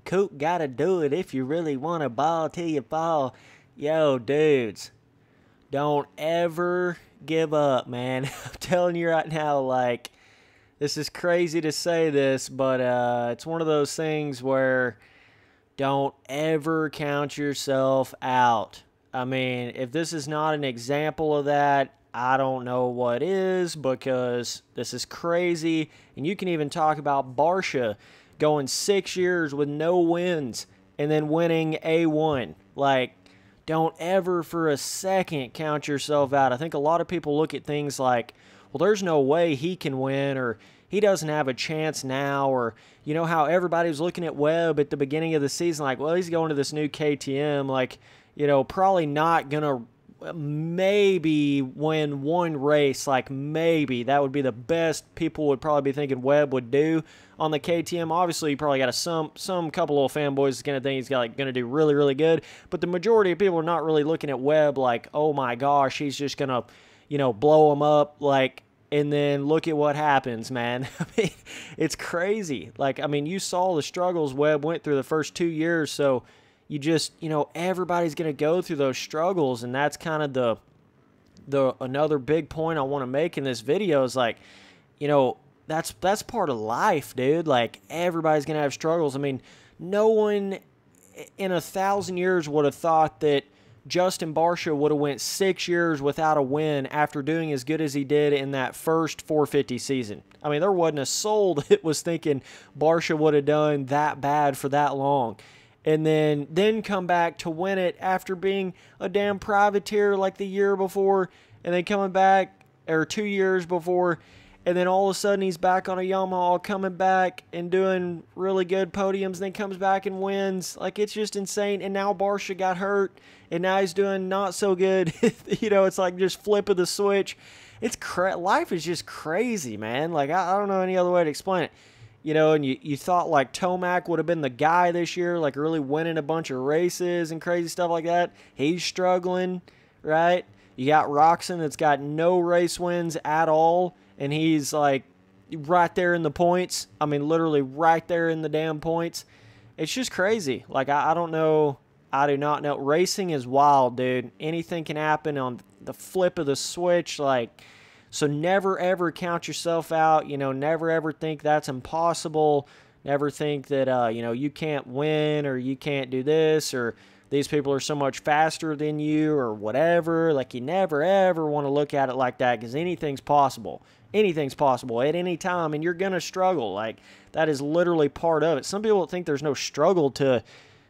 Coop gotta do it if you really want to ball till you fall. Yo, dudes, don't ever give up, man. I'm telling you right now, like, this is crazy to say this, but it's one of those things where don't ever count yourself out. I mean, if this is not an example of that, I don't know what is, because this is crazy. And you can even talk about Barsha going 6 years with no wins and then winning A1. Like, don't ever for a second count yourself out. I think a lot of people look at things like, well, there's no way he can win, or he doesn't have a chance now, or you know how everybody was looking at Webb at the beginning of the season, like, well, he's going to this new KTM, like, you know, probably not going to maybe win one race, like maybe. That would be the best people would probably be thinking Webb would do on the KTM. Obviously, you probably got some couple of fanboys is going to think he's going to do really, really good, but the majority of people are not really looking at Webb like, oh my gosh, he's just going to, you know, blow him up, like. And then look at what happens, man. I mean, it's crazy. Like, I mean, you saw the struggles Webb went through the first 2 years, so you just, you know, everybody's going to go through those struggles, and that's kind of the another big point I want to make in this video is, like, you know, that's part of life, dude. Like, everybody's going to have struggles. I mean, no one in 1,000 years would have thought that Justin Barsha would have went 6 years without a win after doing as good as he did in that first 450 season. I mean, there wasn't a soul that was thinking Barsha would have done that bad for that long. And then come back to win it after being a damn privateer like the year before, and then coming back, or 2 years before, and then all of a sudden he's back on a Yamaha, coming back and doing really good podiums, and then comes back and wins. Like, it's just insane. And now Barsha got hurt, and now he's doing not so good. You know, it's like just flip of the switch. It's life is just crazy, man. Like, I don't know any other way to explain it. You know, and you thought, like, Tomac would have been the guy this year, like, really winning a bunch of races and crazy stuff like that. He's struggling, right? You got Roczen that's got no race wins at all, and he's, like, right there in the points. I mean, literally right there in the damn points. It's just crazy. Like, I don't know. I do not know. Racing is wild, dude. Anything can happen on the flip of the switch. Like, so never, ever count yourself out. You know, never, ever think that's impossible. Never think that, you know, you can't win, or you can't do this, or these people are so much faster than you, or whatever. Like, you never, ever want to look at it like that, because anything's possible. Anything's possible at any time, and you're going to struggle. Like, that is literally part of it. Some people think there's no struggle to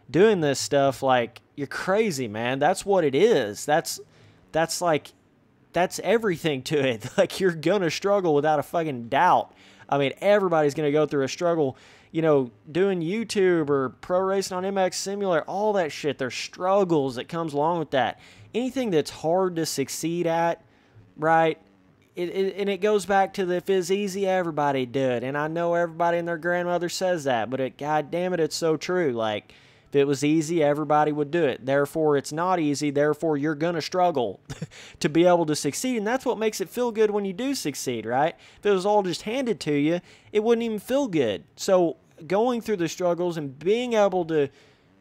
doing this stuff. Like, you're crazy, man. That's what it is. That's like, that's everything to it. Like, you're going to struggle without a fucking doubt. I mean, everybody's going to go through a struggle. You know, doing YouTube or pro racing on MX Simulator, all that shit, there's struggles that comes along with that. Anything that's hard to succeed at, right? And it goes back to the, if it's easy, everybody do it. And I know everybody and their grandmother says that, but God damn it, it's so true. Like, if it was easy, everybody would do it. Therefore, it's not easy. Therefore, you're going to struggle to be able to succeed. And that's what makes it feel good when you do succeed, right? If it was all just handed to you, it wouldn't even feel good. So going through the struggles and being able to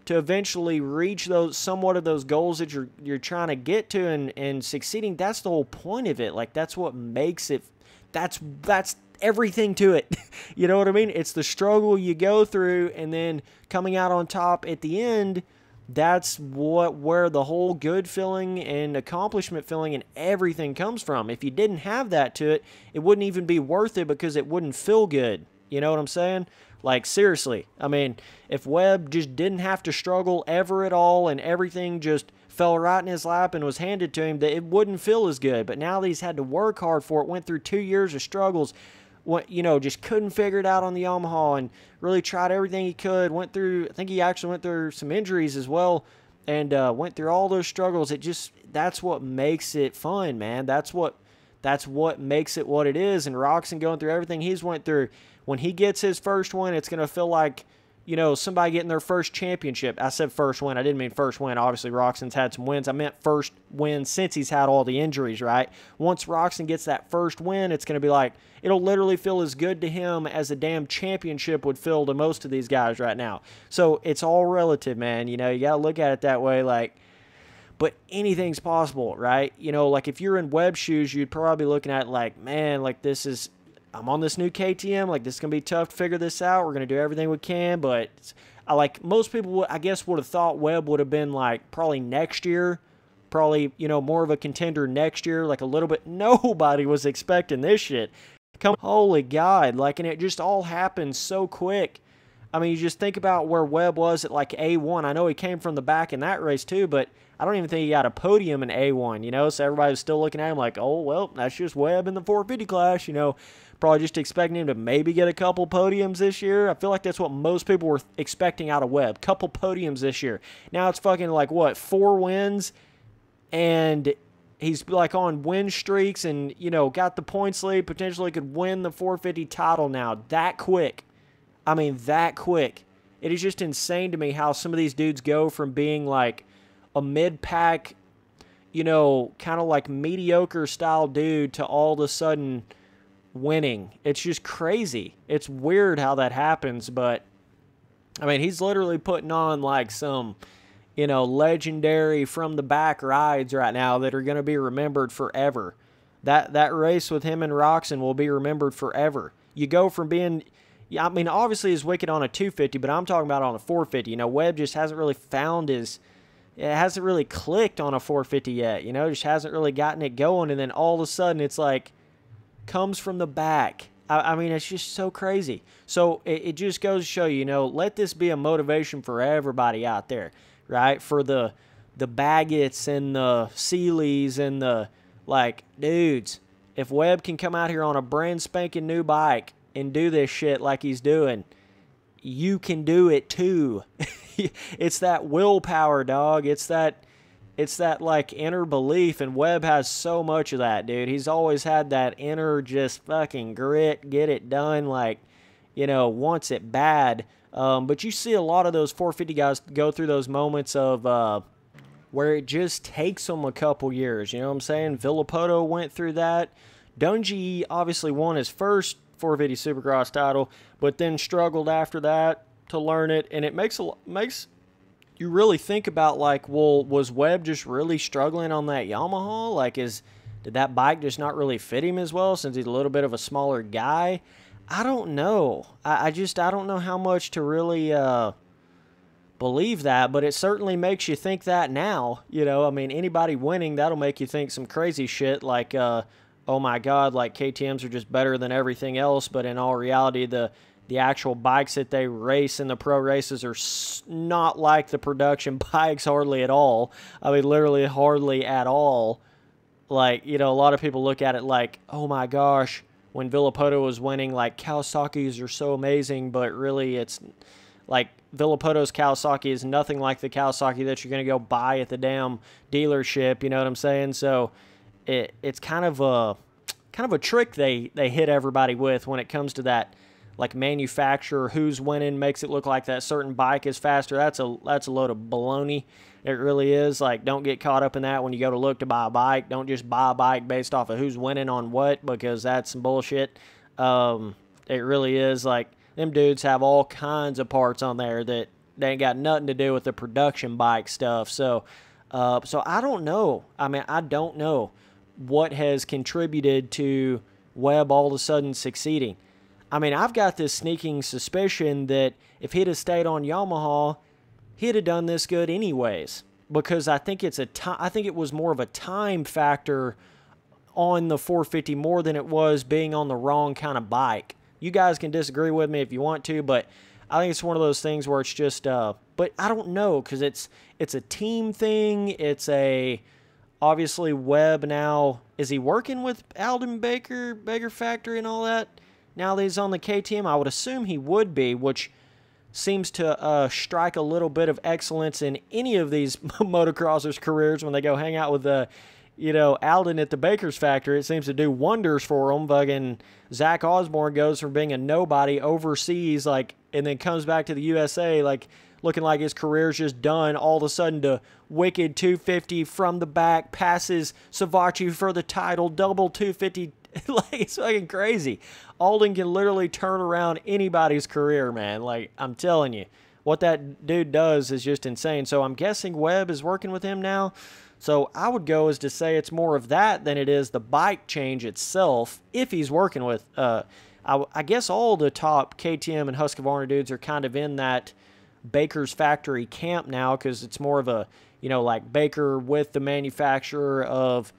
eventually reach those somewhat of those goals that you're trying to get to, and succeeding, that's the whole point of it. Like, that's what makes it, that's everything to it. You know what I mean? It's the struggle you go through, and then coming out on top at the end. That's where the whole good feeling and accomplishment feeling and everything comes from. If you didn't have that to it, it wouldn't even be worth it, because it wouldn't feel good. You know what I'm saying? Like, seriously. I mean, if Webb just didn't have to struggle ever at all, and everything just fell right in his lap and was handed to him, that it wouldn't feel as good. But now that he's had to work hard for it, went through 2 years of struggles, you know, just couldn't figure it out on the Yamaha, and really tried everything he could. Went through, I think he actually went through some injuries as well, and went through all those struggles. That's what makes it fun, man. That's what makes it what it is. And Roczen going through everything he's went through, when he gets his first win, it's going to feel like you know, somebody getting their first championship. I said first win. I didn't mean first win. Obviously, Roxon's had some wins. I meant first win since he's had all the injuries, right? Once Roxon gets that first win, it's going to be like, it'll literally feel as good to him as a damn championship would feel to most of these guys right now. So it's all relative, man. You know, you got to look at it that way, like, but anything's possible, right? You know, like if you're in Webb shoes, you'd probably be looking at it like, man, like I'm on this new KTM, like this is going to be tough to figure this out. We're going to do everything we can, but like most people, I guess, would have thought Webb would have been like probably next year, probably, you know, more of a contender next year, like a little bit. Nobody was expecting this shit. Holy God, like, and it just all happened so quick. I mean, you just think about where Webb was at like A1. I know he came from the back in that race too, but I don't even think he got a podium in A1, you know, so everybody was still looking at him like, oh, well, that's just Webb in the 450 class, you know, probably just expecting him to maybe get a couple podiums this year. I feel like that's what most people were expecting out of Webb, couple podiums this year. Now it's fucking like, what, 4 wins, and he's like on win streaks and, you know, got the points lead, potentially could win the 450 title now that quick. I mean, that quick. It is just insane to me how some of these dudes go from being like a mid-pack, you know, kind of like mediocre style dude to all of a sudden winning. It's just crazy. It's weird how that happens, but I mean, he's literally putting on like some, you know, legendary from the back rides right now that are going to be remembered forever. That race with him and Roxon will be remembered forever. You go from being, yeah, I mean, obviously he's wicked on a 250, but I'm talking about on a 450. You know, Webb just hasn't really found his, it hasn't really clicked on a 450 yet, you know, just hasn't really gotten it going, and then all of a sudden it's like, comes from the back. I mean, it's just so crazy. So it just goes to show you, you know, let this be a motivation for everybody out there, right? For the Baggetts and the Seeleys and the, like, dudes, if Webb can come out here on a brand spanking new bike and do this shit like he's doing, you can do it too. It's that willpower, dog. It's that like inner belief, and Webb has so much of that, dude. He's always had that inner just fucking grit, get it done, like, you know, wants it bad. But you see a lot of those 450 guys go through those moments of where it just takes them a couple years. You know what I'm saying? Villapoto went through that. Dungy obviously won his first 450 Supercross title, but then struggled after that to learn it, and it makes you really think about, like, well, was Webb just really struggling on that Yamaha? Like, did that bike just not really fit him as well since he's a little bit of a smaller guy? I don't know. I don't know how much to really believe that, but it certainly makes you think that now. You know, I mean, anybody winning, that'll make you think some crazy shit like, oh my God, like KTMs are just better than everything else, but in all reality, the actual bikes that they race in the pro races are not like the production bikes hardly at all. I mean, literally hardly at all. Like, you know, a lot of people look at it like, oh my gosh, when Villapoto was winning, like, Kawasaki's are so amazing, but really it's like Villapoto's Kawasaki is nothing like the Kawasaki that you're going to go buy at the damn dealership, you know what I'm saying? So it's kind of a trick they hit everybody with when it comes to that, like, manufacturer who's winning makes it look like that certain bike is faster. That's a load of baloney. It really is. Like, don't get caught up in that when you go to look to buy a bike. Don't just buy a bike based off of who's winning on what, because that's some bullshit. It really is. Like, them dudes have all kinds of parts on there that they ain't got nothing to do with the production bike stuff. So I don't know. I mean, I don't know what has contributed to Webb all of a sudden succeeding. I mean, I've got this sneaking suspicion that if he'd have stayed on Yamaha, he'd have done this good anyways. Because I think I think it was more of a time factor on the 450 more than it was being on the wrong kind of bike. You guys can disagree with me if you want to, but I think it's one of those things where it's just, but I don't know, because it's a team thing. It's obviously Webb now, is he working with Alden Baker Factory and all that? Now that he's on the KTM, I would assume he would be, which seems to strike a little bit of excellence in any of these motocrossers' careers when they go hang out with Alden at the Baker's factory. It seems to do wonders for them. Fucking Zach Osborne goes from being a nobody overseas, like and then comes back to the USA like looking like his career's just done, all of a sudden to wicked 250 from the back, passes Savatgy for the title, double 250. Like, it's fucking crazy. Alden can literally turn around anybody's career, man. Like, I'm telling you, what that dude does is just insane. So I'm guessing Webb is working with him now. So I would go as to say it's more of that than it is the bike change itself, if he's working with, I guess all the top KTM and Husqvarna dudes are kind of in that Baker's factory camp now, because it's more of a, like Baker with the manufacturer of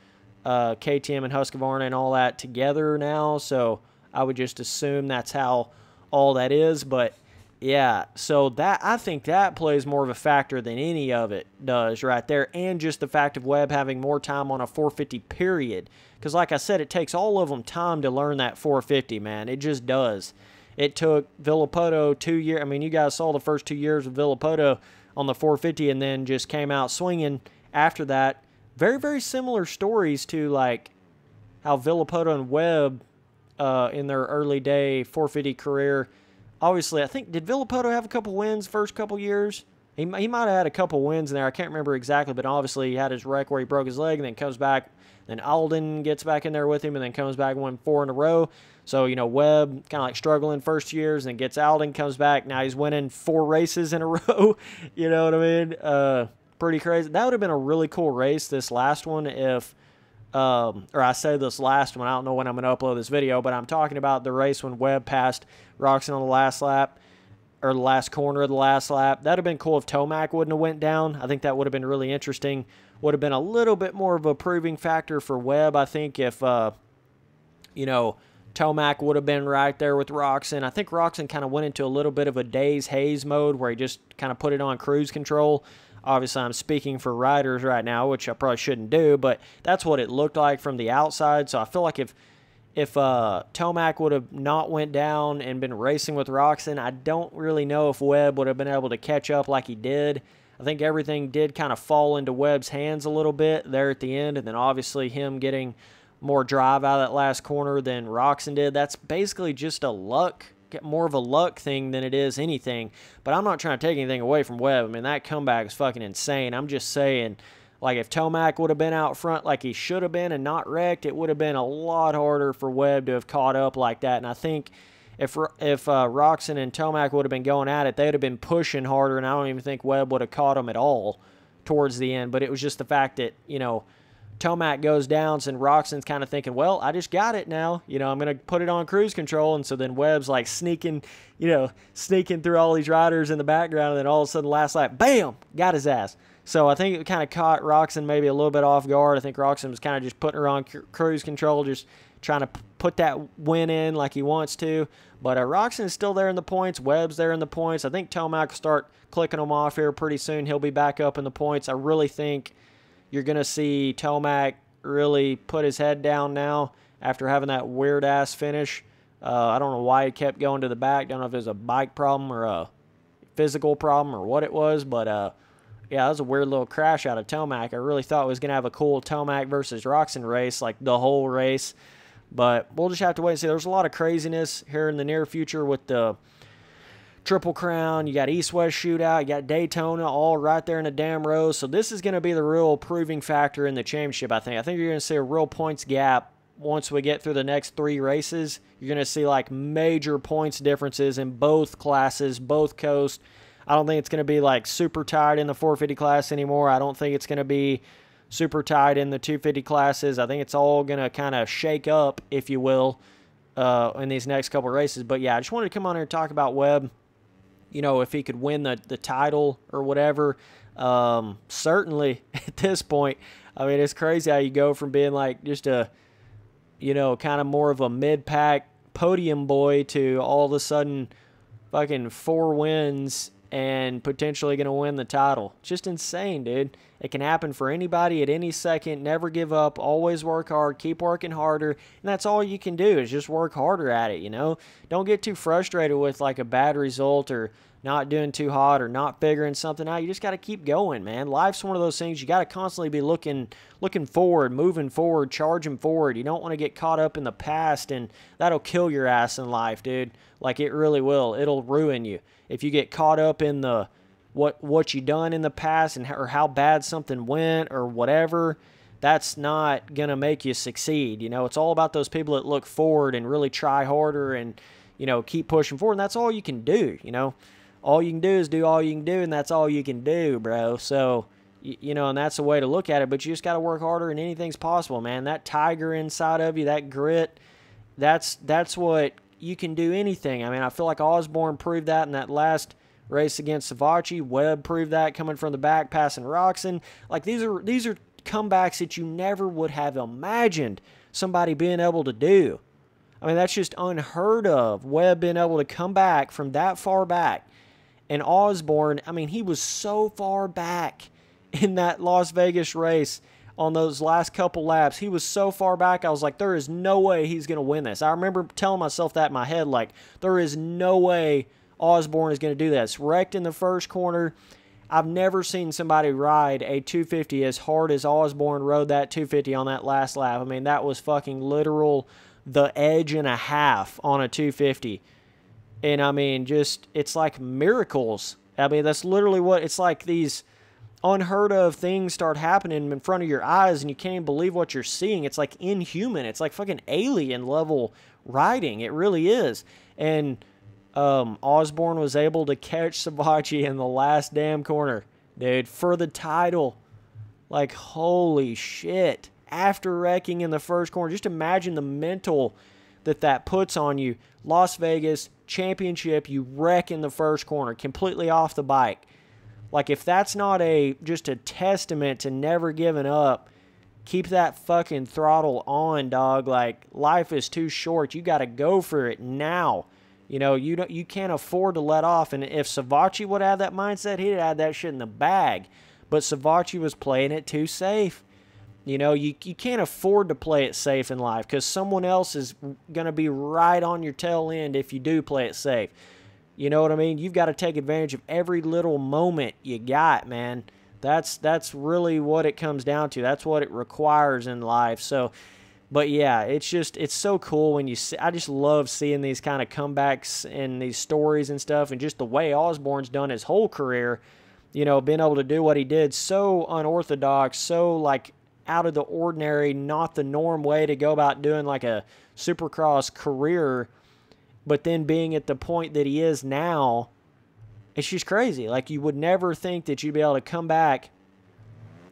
KTM and Husqvarna and all that together now. So I would just assume that's how all that is. But yeah, so that, I think that plays more of a factor than any of it does right there. And just the fact of Webb having more time on a 450 period. Because like I said, it takes all of them time to learn that 450, man. It just does. It took Villapoto 2 years. I mean, you guys saw the first 2 years of Villapoto on the 450 and then just came out swinging after that. Very, very similar stories to like how Villapoto and Webb in their early day 450 career. Obviously, I think, did Villapoto have a couple wins first couple years? He might have had a couple wins in there. I can't remember exactly, but obviously he had his wreck where he broke his leg and then comes back. Then Alden gets back in there with him and then comes back and won 4 in a row. So, Webb kind of like struggling first years and then gets Alden, comes back. Now he's winning 4 races in a row. You know what I mean? Pretty crazy. That would have been a really cool race, this last one, if, or I say this last one, I don't know when I'm going to upload this video, but I'm talking about the race when Webb passed Roczen on the last lap, or the last corner of the last lap. That would have been cool if Tomac wouldn't have went down. I think that would have been really interesting. Would have been a little bit more of a proving factor for Webb, I think, if, Tomac would have been right there with Roczen. I think Roczen kind of went into a little bit of a daze haze mode where he just kind of put it on cruise control. Obviously, I'm speaking for riders right now, which I probably shouldn't do, but that's what it looked like from the outside. So I feel like if Tomac would have not went down and been racing with Roczen, I don't really know if Webb would have been able to catch up like he did. I think everything did kind of fall into Webb's hands a little bit there at the end, and then obviously him getting more drive out of that last corner than Roczen did. That's basically just more of a luck thing than it is anything. But I'm not trying to take anything away from Webb. I mean, that comeback is fucking insane. I'm just saying, like, if Tomac would have been out front like he should have been and not wrecked, it would have been a lot harder for Webb to have caught up like that. And I think if Roczen and Tomac would have been going at it, they would have been pushing harder, and I don't even think Webb would have caught them at all towards the end. But it was just the fact that, Tomac goes down, and Roczen's kind of thinking, well, I just got it now. I'm going to put it on cruise control. And so then Webb's like sneaking through all these riders in the background. And then all of a sudden, last lap, bam, got his ass. So I think it kind of caught Roczen maybe a little bit off guard. I think Roczen was kind of just putting her on cruise control, just trying to put that win in like he wants to. But Roczen is still there in the points. Webb's there in the points. I think Tomac will start clicking them off here pretty soon. He'll be back up in the points. I really think you're going to see Tomac really put his head down now after having that weird-ass finish. I don't know why he kept going to the back. Don't know if it was a bike problem or a physical problem or what it was. But, yeah, that was a weird little crash out of Tomac. I really thought it was going to have a cool Tomac versus Roczen race, like the whole race. But we'll just have to wait and see. There's a lot of craziness here in the near future with the Triple Crown. You got East-West Shootout. You got Daytona all right there in the damn row. So this is going to be the real proving factor in the championship, I think. I think you're going to see a real points gap once we get through the next 3 races. You're going to see like major points differences in both classes, both coasts. I don't think it's going to be like super tight in the 450 class anymore. I don't think it's going to be super tight in the 250 classes. I think it's all going to kind of shake up, if you will, in these next couple races. But yeah, I just wanted to come on here and talk about Webb. If he could win the title or whatever. Certainly at this point, I mean, it's crazy how you go from being like just a, kind of more of a mid-pack podium boy to all of a sudden fucking 4 wins and potentially going to win the title. It's just insane, dude. It can happen for anybody at any second. Never give up. Always work hard. Keep working harder. And that's all you can do is just work harder at it, you know? Don't get too frustrated with like a bad result or not doing too hot or not figuring something out. You just got to keep going, man. Life's one of those things you got to constantly be looking forward, moving forward, charging forward. You don't want to get caught up in the past, and that'll kill your ass in life, dude. Like, it really will. It'll ruin you. If you get caught up in the what you done in the past and or how bad something went or whatever, that's not going to make you succeed. You know, it's all about those people that look forward and really try harder and, you know, keep pushing forward. And that's all you can do, you know. All you can do is do all you can do, and that's all you can do, bro. So, you know, and that's the way to look at it. But you just got to work harder, and anything's possible, man. That tiger inside of you, that grit, that's what you can do anything. I mean, I feel like Osborne proved that in that last race against Savatgy. Webb proved that coming from the back, passing Roxon. Like, these are comebacks that you never would have imagined somebody being able to do. I mean, that's just unheard of. Webb being able to come back from that far back. And Osborne, I mean, he was so far back in that Las Vegas race on those last couple laps. He was so far back, I was like, there is no way he's going to win this. I remember telling myself that in my head, like, there is no way Osborne is going to do this. Wrecked in the first corner. I've never seen somebody ride a 250 as hard as Osborne rode that 250 on that last lap. I mean, that was fucking literal the edge and a half on a 250. And, I mean, just, it's like miracles. I mean, that's literally what, it's like these unheard of things start happening in front of your eyes and you can't even believe what you're seeing. It's like inhuman. It's like fucking alien level riding. It really is. And Osborne was able to catch Savatgy in the last damn corner, dude, for the title. Like, holy shit. After wrecking in the first corner, just imagine the mental that puts on you. Las Vegas championship, you wreck in the first corner, completely off the bike. Like, if that's not just a testament to never giving up, keep that fucking throttle on, dog. Like, life is too short. You got to go for it now. You know, you can't afford to let off. And if Savatgy would have that mindset, he'd have that shit in the bag. But Savatgy was playing it too safe. You know, you can't afford to play it safe in life because someone else is going to be right on your tail end if you do play it safe. You know what I mean? You've got to take advantage of every little moment you got, man. That's really what it comes down to. That's what it requires in life. So, but yeah, it's so cool when you see. I just love seeing these kind of comebacks and these stories and stuff, and just the way Osborne's done his whole career. You know, being able to do what he did, so unorthodox, so like out of the ordinary, not the norm way to go about doing like a Supercross career, but then being at the point that he is now, it's just crazy. Like, you would never think that you'd be able to come back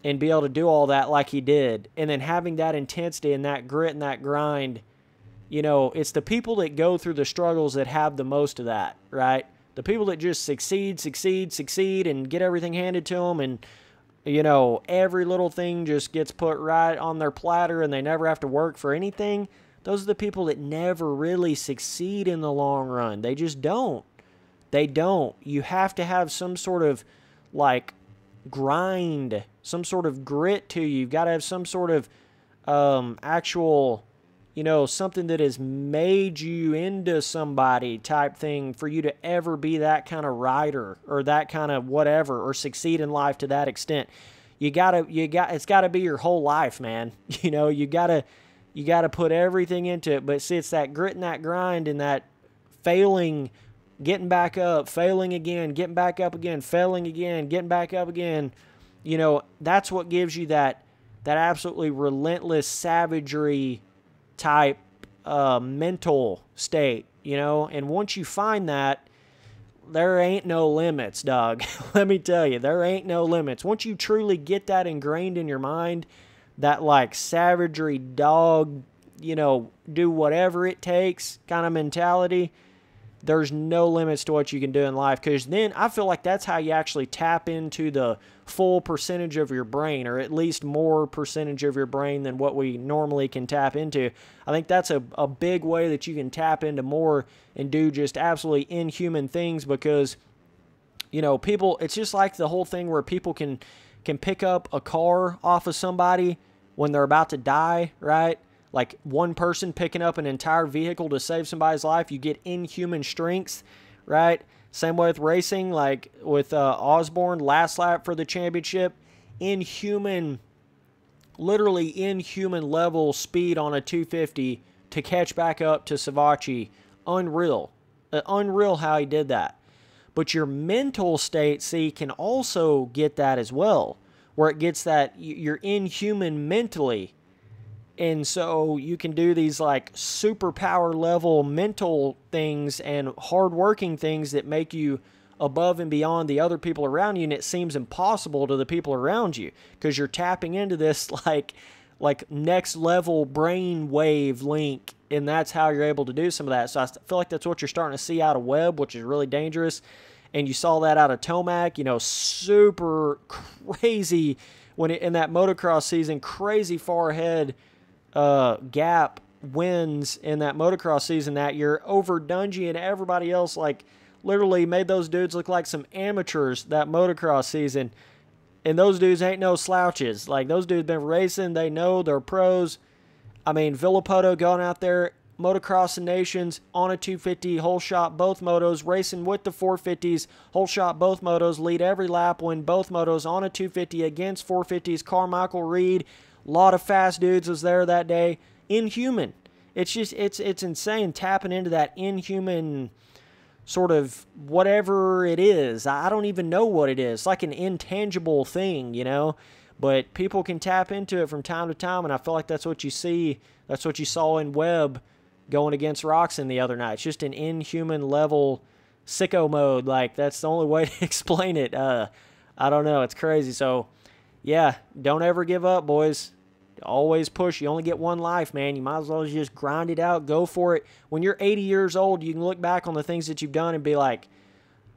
and be able to do all that like he did. And then having that intensity and that grit and that grind, you know, it's the people that go through the struggles that have the most of that, right? The people that just succeed, and get everything handed to them, and, you know, every little thing just gets put right on their platter and they never have to work for anything. Those are the people that never really succeed in the long run. They just don't. They don't. You have to have some sort of, like, grind, some sort of grit to you. You've got to have some sort of actual, you know, something that has made you into somebody type thing for you to ever be that kind of rider or that kind of whatever or succeed in life to that extent. It's got to be your whole life, man. You know, you got to put everything into it. But see, it's that grit and that grind and that failing, getting back up, failing again, getting back up again, failing again, getting back up again. You know, that's what gives you that absolutely relentless savagery type mental state, you know. And once you find that, there ain't no limits, dog. Let me tell you, there ain't no limits. Once you truly get that ingrained in your mind, that like savagery, dog, you know, do whatever it takes kind of mentality, there's no limits to what you can do in life. Because then I feel like that's how you actually tap into the full percentage of your brain, or at least more percentage of your brain than what we normally can tap into. I think that's a big way that you can tap into more and do just absolutely inhuman things, because, you know, people, it's just like the whole thing where people can can pick up a car off of somebody when they're about to die, right? Like one person picking up an entire vehicle to save somebody's life, you get inhuman strength, right? Same way with racing, like with Osborne, last lap for the championship, literally inhuman level speed on a 250 to catch back up to Savacci. Unreal. Unreal how he did that. But your mental state, see, can also get that as well, where it gets that you're inhuman mentally. And so you can do these like superpower level mental things and hardworking things that make you above and beyond the other people around you, and it seems impossible to the people around you because you're tapping into this like next level brain wave link, and that's how you're able to do some of that. So I feel like that's what you're starting to see out of Webb, which is really dangerous. And you saw that out of Tomac, super crazy in that motocross season, crazy far ahead gap wins in that motocross season that year over Dungey and everybody else. Like literally made those dudes look like some amateurs that motocross season. And those dudes ain't no slouches. Like those dudes been racing. They know they're pros. I mean, Villapoto going out there, motocrossing nations on a 250, whole shot both motos, racing with the 450s, whole shot both motos, lead every lap, win both motos on a 250 against 450s. Carmichael Reed, a lot of fast dudes was there that day. Inhuman. It's just, it's insane tapping into that inhuman sort of whatever it is. I don't even know what it is. It's like an intangible thing, but people can tap into it from time to time, and I feel like that's what you see. That's what you saw in Webb going against Roxon the other night. It's just an inhuman level sicko mode. Like, that's the only way to explain it. I don't know. It's crazy. So, yeah, don't ever give up, boys. Always push. You only get one life, man. You might as well just grind it out. Go for it. When you're 80 years old, you can look back on the things that you've done and be like,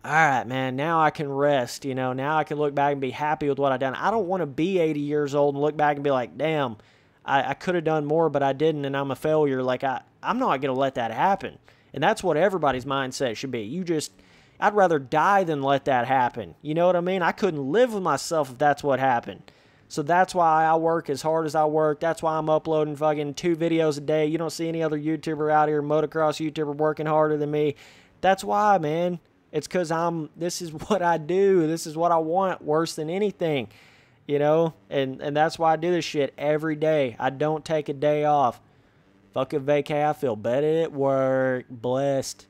all right, man, now I can rest. Now I can look back and be happy with what I've done. I don't want to be 80 years old and look back and be like, damn, I could have done more, but I didn't, and I'm a failure. Like, I'm not going to let that happen. And that's what everybody's mindset should be. I'd rather die than let that happen. You know what I mean? I couldn't live with myself if that's what happened. So that's why I work as hard as I work. That's why I'm uploading fucking 2 videos a day. You don't see any other YouTuber out here, motocross YouTuber, working harder than me. That's why, man. It's because this is what I do. This is what I want worse than anything, and that's why I do this shit every day. I don't take a day off. Fuck a vacay. I feel better at work. Blessed.